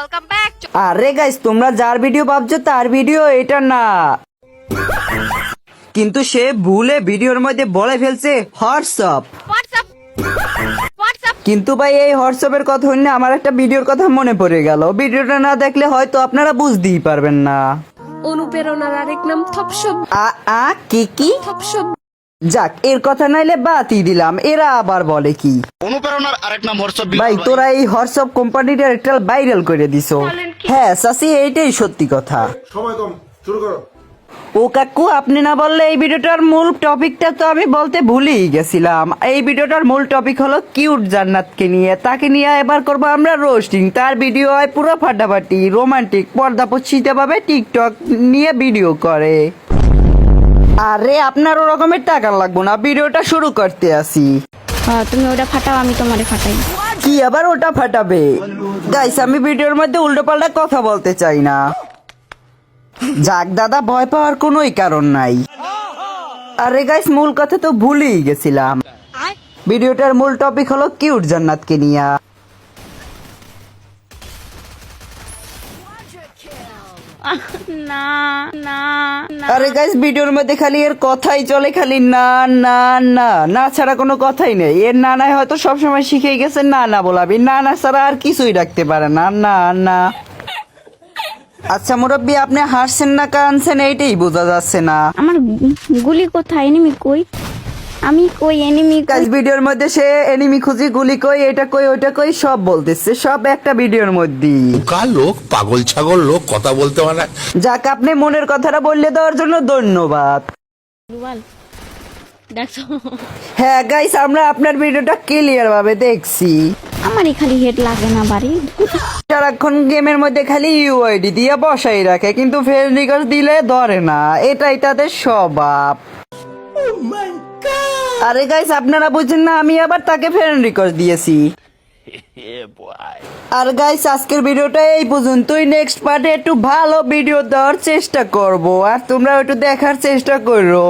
Welcome back. আরে guys, তোমরা যার ভিডিও ভাবছো তার ভিডিও এটা না, কিন্তু সে ভুলে ভিডিওর মধ্যে বলে ফেলছে হোয়াটসঅ্যাপ। হোয়াটসঅ্যাপ কিন্তু ভাই এই হোয়াটসঅ্যাপের কথা শুনে আমার একটা ভিডিওর কথা মনে পড়ে গেল। ভিডিওটা না দেখলে হয়তো আপনারা বুঝতেই পারবেন না। অনুপ্রেরণার আরেক নাম থপসব। কি থপসব যাক, এর কথা নাইলে বাতই দিলাম। এরা আবার বলে কি অনুপ্রেরণার আরেক নাম হোয়াটসঅ্যাপ। ভাই, তোরা এই হোয়াটসঅ্যাপ কোম্পানিটা একটা ভাইরাল করে দিছো। হ্যাঁ চাচি, এইটাই সত্যি কথা। সময় কম, শুরু করো। ও কাকু, আপনি না বললে এই ভিডিওটার মূল টপিকটা তো আমি বলতে ভুলেই গেছিলাম। এই ভিডিওটার মূল টপিক হলো কিউট জান্নাতকে নিয়ে। তাকে নিয়ে এবার করবো আমরা রোস্টিং। তার ভিডিও হয় পুরো ফাটাফাটি রোমান্টিক, পর্দাপচ্ছিতে ভাবে টিকটক নিয়ে ভিডিও করে। আরে আপনার ওরকমের টাকা লাগবো না, ভিডিওটা শুরু করতে আসি। তুমি ওটা ফাটাও, আমি তোমারে ফাটাই। কি আবার ওটা ফাটাবে? গাইস, আমি ভিডিওর মধ্যে উল্টোপাল্টা কথা বলতে চাই না। যাক দাদা, ভয় পাওয়ার কোনোই কারণ নাই। আরে গাইস, মূল কথা তো ভুলেই গেছিলাম। ভিডিওটার মূল টপিক হলো কিউট জান্নাতকে নিয়ে। না না না, আরে গাইস, ভিডিওর মধ্যে খালি এর কথাই চলে, খালি না না না না ছাড়া কোনো কথাই নেই। এর নানাই হয়তো সবসময় শিখে গেছে না না বলাবি, না না ছাড়া আর কিছুই রাখতে পারে না। না না। আচ্ছা মুরব্বী, আপনি হাসছেন না কানছেন এইটাই বোঝা যাচ্ছে না। আমার গুলি কোথায়? এনিমি কই? আমি কই? এনিমি গাইস, ভিডিওর মধ্যে সে এনিমি খুঁজি, গুলি কই, এটা কই, ওইটা কই সব বলতেছে, সব একটা ভিডিওর মধ্যে। কার লোক, পাগল ছাগল লোক, কথা বলতে পারে। যাক, আপনি মনের কথাটা বললে দেওয়ার জন্য ধন্যবাদ। দেখছো? হ্যাঁ গাইস, আমরা আপনার ভিডিওটা ক্লিয়ার ভাবে দেখছি। আমারই খালি হেড লাগে না বাড়ি। সারাক্ষণ গেমের মধ্যে খালি ইউআইডি দিয়ে বসাই রাখে, কিন্তু ফ্রেন্ড রিকোয়েস্ট দিলে ধরে না। এটাই তাদের স্বভাব। আরে গাইস, আপনারা বুঝছেন না, আমি আবার তাকে ফ্রেন্ড রিকোয়েস্ট দিয়েছি। আর গাইস, আজকের ভিডিওটা এই পর্যন্তই। নেক্সট পার্টে একটু ভালো ভিডিও দেওয়ার চেষ্টা করব, আর তোমরা একটু দেখার চেষ্টা করো।